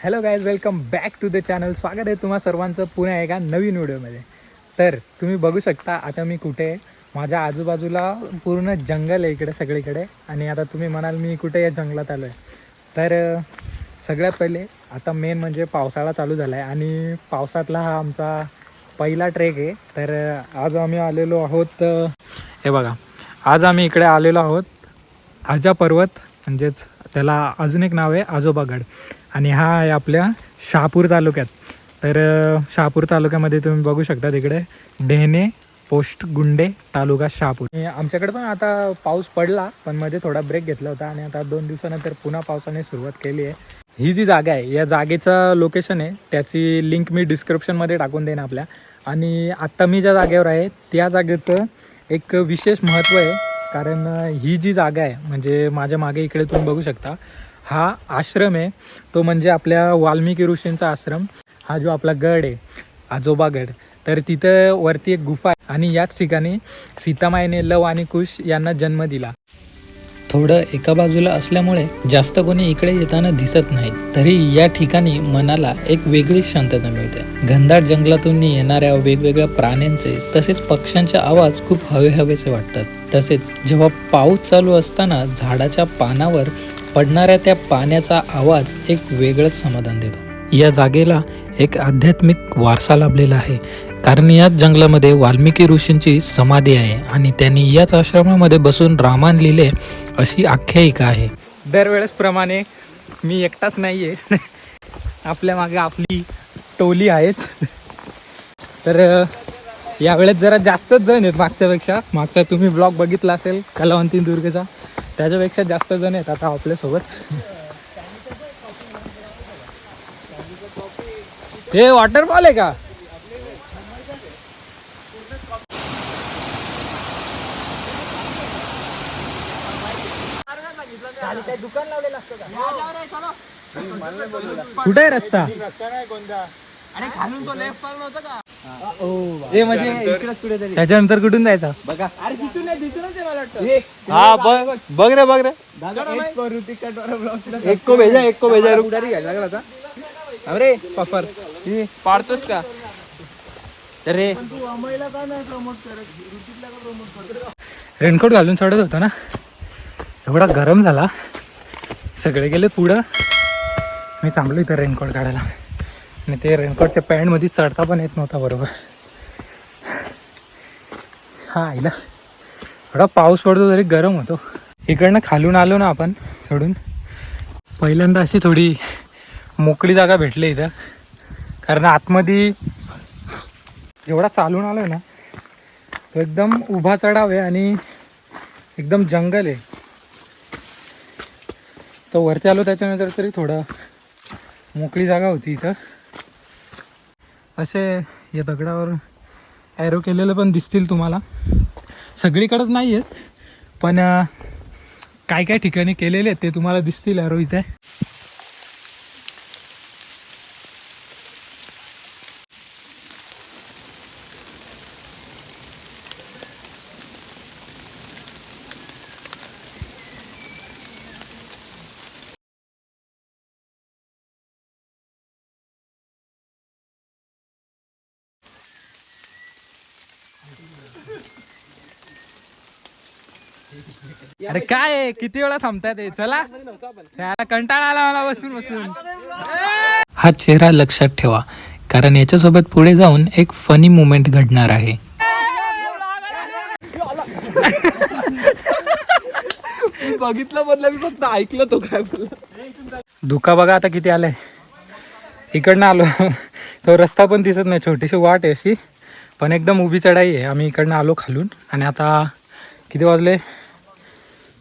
Hello guys, welcome back to the channel. स्वागत आहे तुम्हा सर्वांचं पुन्हा एका नवीन व्हिडिओमध्ये. तर तुम्ही बघू शकता आता मी कुठे आहे. माझ्या आजूबाजूला पूर्ण जंगल आहे इकडे सगळीकडे. आणि आता तुम्ही म्हणाल मी कुठे या जंगलात आलो आहे. तर सगळ्यात पहिले आता मेन म्हणजे पावसाळा चालू झाला आहे आणि पावसातला हा आमचा पहिला ट्रेक आहे. तर आज आम्ही आलेलो आहोत, हे बघा, आज आम्ही इकडे आलेलो आहोत आजा पर्वत, म्हणजेच त्याला अजून एक नाव आहे आजोबागड. आणि हा आहे आपल्या शहापूर तालुक्यात. तर शहापूर तालुक्यामध्ये तुम्ही बघू शकता तिकडे डेहणे पोस्ट गुंडे तालुका शहापूर. आमच्याकडे पण आता पाऊस पडला, पण मध्ये थोडा ब्रेक घेतला होता आणि आता 2 दिवसानंतर पुन्हा पावसाने सुरुवात केली आहे. ही जी जागा आहे, या जागेचं लोकेशन आहे त्याची लिंक मी डिस्क्रिप्शनमध्ये टाकून देईन आपल्या. आणि आत्ता मी ज्या जागेवर आहे त्या जागेचं एक विशेष महत्त्व आहे. कारण ही जी जागा आहे, म्हणजे माझ्या मागे इकडे तुम्ही बघू शकता, हा आश्रम आहे तो म्हणजे आपल्या वाल्मिकी ऋषींचा आश्रम. हा जो आपला गड आहे आजोबागड, तर तिथं वरती एक गुफा आहे आणि याच ठिकाणी सीतामाईने लव आणि कुश यांना जन्म दिला. थोडं एका बाजूला असल्यामुळे जास्त कोणी इकडे येताना दिसत नाही, तरी या ठिकाणी मनाला एक वेगळीच शांतता मिळते. घनदाट जंगलातून येणाऱ्या वेगवेगळ्या प्राण्यांचे तसेच पक्ष्यांचे आवाज खूप हवेहवेसे वाटतात. तसेच जेव्हा पाऊस चालू असताना झाडाच्या पानावर पडणाऱ्या त्या पाण्याचा आवाज एक वेगळंच समाधान देतो. या जागेला एक आध्यात्मिक वारसा लाभलेला आहे, कारण याच जंगलामध्ये वाल्मिकी ऋषींची समाधी आहे आणि त्यांनी याच आश्रमामध्ये बसून रामायण लिहिले अशी आख्यायिका आहे. दरवेळेसप्रमाणे मी एकटाच नाही आहे, आपल्या मागे आपली टोली आहेच. तर यावेळेस जरा जास्तच जण आहेत मागच्यापेक्षा. मागचा तुम्ही ब्लॉग बघितला असेल कलावंती दुर्गेचा, त्याच्यापेक्षा जास्त जण आहेत आता आपल्यासोबत. हे वॉटरफॉल आहे का? दुकान लावलेलं असतं का? कुठे आहे रस्ता? अरे खालून तो लेफ्ट पार्ट नव्हता का? हे म्हणजे इकडेच कुठेतरी. त्याच्यानंतर कुठून जायचं बघा? अरे तिथून आहे, तिथूनच आहे मला वाटतं. हा बघ रे एक को भेजा रुकदारी घ्यायला लागला होता. अरे पफर पाडतोस का रे? रेनकोट घालून चढत होता ना, एवढा गरम झाला, सगळे गेले पुढं, मी थांबलो इथं रेनकोट काढायला. आणि ते रेनकोटच्या पॅन्टमध्ये चढता पण येत नव्हता बरोबर. हा आईला एवढा पाऊस पडतो तरी गरम होतो. इकडनं खालून आलो ना आपण चढून, पहिल्यांदा अशी थोडी मोकळी जागा भेटली इथं. कारण आतमध्ये जेवढा चालून आलो आहे ना, तो एकदम उभा चढाव आहे आणि एकदम जंगल आहे. तो वरती आलो त्याच्यानंतर तरी थोडं मोकळी जागा होती इथं. असे या दगडावर ॲरो केलेलं पण दिसतील तुम्हाला. सगळीकडेच नाही आहेत, पण काय काय ठिकाणी केलेले आहेत ते तुम्हाला दिसतील ॲरो इथे. अरे काय किती वेळा थांबताय ते? चला, कंटाळा आला मला बसून बसून. हा चेहरा लक्षात ठेवा, कारण याच्यासोबत पुढे जाऊन एक फनी मोमेंट घडणार आहे. बघितलं बदला, मी फक्त ऐकलं तो काय बोलला. धुका बघा आता किती आलाय. इकडनं आलो तो रस्ता पण दिसत नाही, छोटीशी वाट आहे अशी, पण एकदम उभी चढाई आहे. आम्ही इकडनं आलो खालून आणि आता किती वाजले?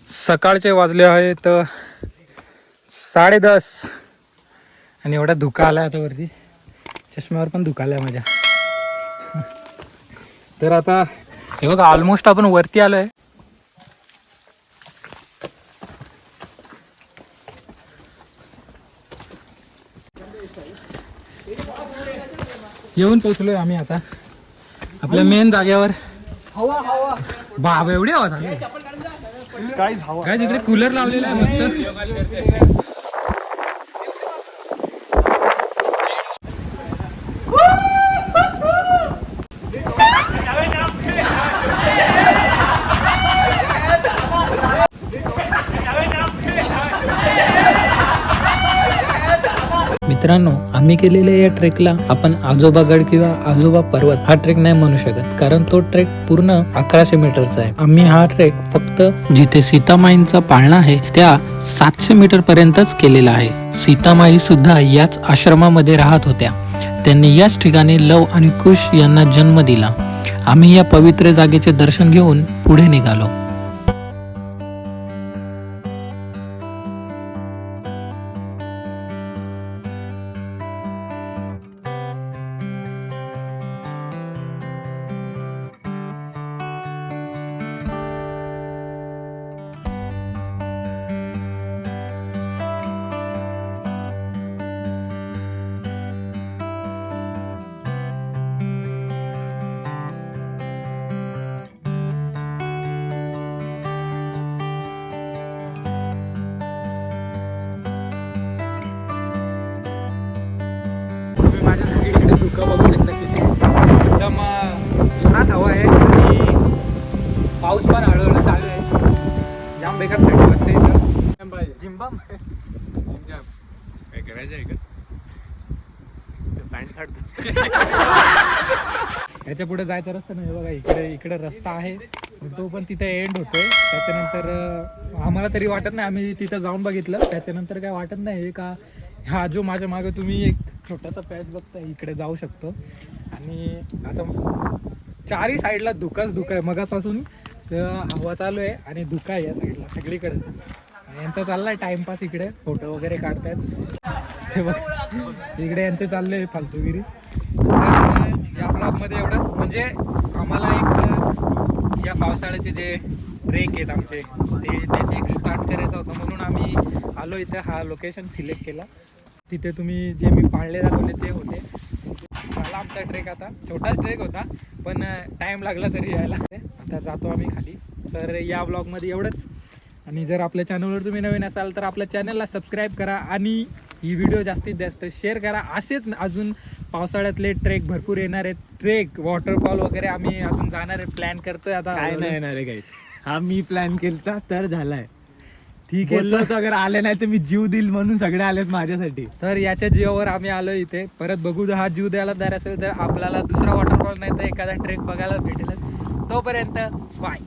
सकाळचे वाजले आहेत 10:30 आणि एवढा धुका आला आता वरती. चष्म्यावर पण धुका आलाय माझ्या. तर आता हे बघा, ऑलमोस्ट आपण वरती आलो आहे. येऊन पोचलोय आम्ही आता आपल्या मेन जागेवर. बाबा एवढी हवा चालू आहे. काय तिकडे कूलर लावलेला आहे मस्त. मित्रांनो, आम्ही केलेल्या या ट्रेकला आपण आजोबा गड किंवा आजोबा पर्वत हा ट्रेक नाही म्हणू शकत, कारण तो ट्रेक पूर्ण 1100 मीटरचा आहे. आम्ही हा ट्रेक फक्त जिथे सीतामाईंचा पाळणा आहे त्या 700 मीटर पर्यंतच केलेला आहे. सीतामाई सुद्धा याच आश्रमामध्ये राहत होत्या. त्यांनी याच ठिकाणी लव आणि कुश यांना जन्म दिला. आम्ही या पवित्र जागेचे दर्शन घेऊन पुढे निघालो. तुम्ही माझ्या मागे इकडे धुकं बघू शकता किती एकदम जोरात हवा आहे आणि पाऊस पण हळूहळू चालू आहे. जाम बेकार थंडी वाजते इथं. जिम्बाम काय करायचं आहे का पॅन्ट काढतो. याच्या पुढे जायचा रस्ता नाही बघा, इकडे इकडे रस्ता आहे, तो पण तिथे एंड होतोय. त्याच्यानंतर आम्हाला तरी वाटत नाही, आम्ही तिथं जाऊन बघितलं त्याच्यानंतर काय वाटत नाही का हा जो माझ्या मागे तुम्ही एक छोटासा पॅच बघता इकडे जाऊ शकतो. आणि आता चारही साईडला धुकाच आहे, मगापासून हवा चालू आहे आणि धुका आहे या साईडला सगळीकडे. यांचा चाललाय टाइमपास, इकडे फोटो वगैरे काढतायत. हे बघ इकडे यांचं चाललंय फालतूगिरी. तर या ब्लॉगमध्ये एवढंच, म्हणजे आम्हाला एक या पावसाळ्याचे जे ट्रेक आहेत आमचे त्याचे एक स्टार्ट करायचा होता, म्हणून आम्ही आलो इथं. हा लोकेशन सिलेक्ट केला. तिथे तुम्ही जे मी पाळले दाखवले ते होते. झाला आमचा ट्रेक. आता छोटाच ट्रेक होता पण टाईम लागला तरी यायला. आता जातो आम्ही खाली. सर या ब्लॉगमध्ये एवढंच. आणि जर आपल्या चॅनलवर तुम्ही नवीन असाल तर आपल्या चॅनलला सबस्क्राईब करा आणि ही व्हिडिओ जास्तीत जास्त शेअर करा. असेच अजून पावसाळ्यातले ट्रेक भरपूर येणार आहेत. ट्रेक वॉटरफॉल वगैरे आम्ही अजून जाणार आहे, प्लॅन करतोय. आता काय नाही येणार आहे काही. हा मी प्लॅन केलता तर झालाय. ठीक आहे. बोललो अगर आले नाही तर मी जीव देईल म्हणून सगळे आलेत माझ्यासाठी. तर याच्या जीवावर आम्ही आलो इथे. परत बघू, हा जीव द्यायला तयार असेल तर आपल्याला दुसरा वॉटरफॉल नाही तर एखादा ट्रेक बघायला भेटेल. तोपर्यंत बाय.